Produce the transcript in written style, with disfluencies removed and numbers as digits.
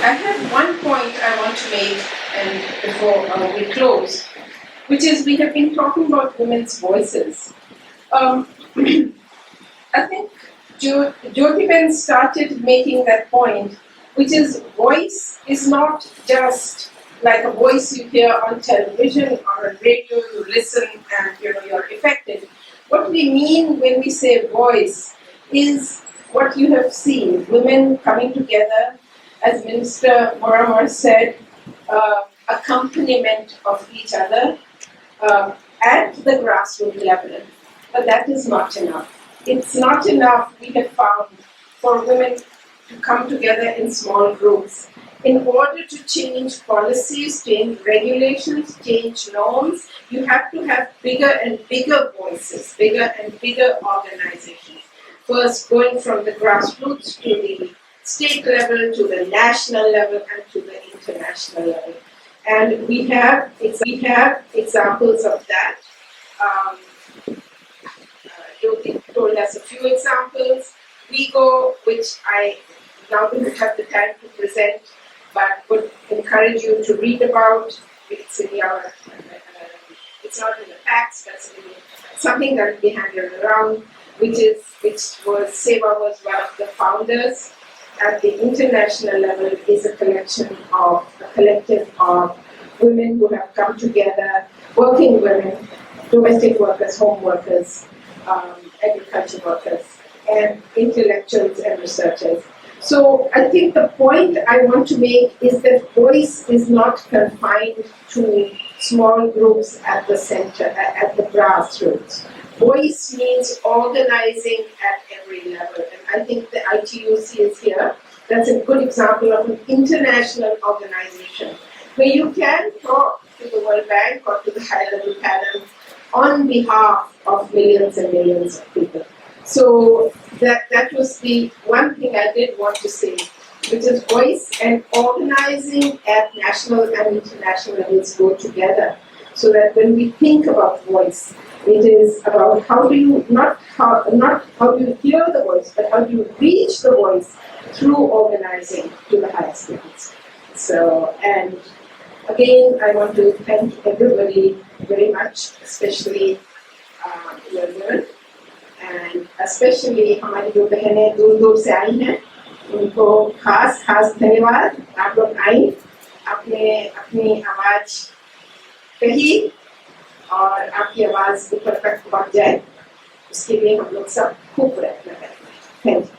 I have one point I want to make, and before we close, which is we have been talking about women's voices. I think Jyotiben started making that point, which is voice is not just like a voice you hear on television or on radio, you listen and you're affected. What we mean when we say voice is what you have seen, women coming together, as Minister Moramar said, accompaniment of each other at the grassroots level. But that is not enough. It's not enough, we have found, for women to come together in small groups. In order to change policies, change regulations, change norms, you have to have bigger and bigger voices, bigger and bigger organizations. First, going from the grassroots to the state level, to the national level, and to the international level. And we have examples of that. Jyoti told us a few examples. WIEGO, which I now don't have the time to present, but would encourage you to read about. It's in your, it's not in the facts, but it's something that will be handed around, which was SEWA was one of the founders. At the international level is a collective of women who have come together, working women, domestic workers, home workers, agriculture workers, and intellectuals and researchers. So I think the point I want to make is that voice is not confined to small groups at the center, at the grassroots. Voice means organizing at every level, and I think the ITUC is here. That's a good example of an international organization where you can talk to the World Bank or to the high-level panel on behalf of millions and millions of people. So that was the one thing I did want to say, which is voice and organizing at national and international levels go together. So that when we think about voice, it is about how do you not how do you hear the voice, but how do you reach the voice through organizing to the highest levels. So, and again, I want to thank everybody very much, especially your women, and especially हमारी जो बहनें दूर-दूर से आई हैं, उनको खास धन्यवाद। आप लोग आई, आपने अपनी आवाज कही और आपकी आवाज ऊपर तक पहुंच जाए, उसके लिए हम लोग सब खूब प्रयत्न करेंगे। Thank you.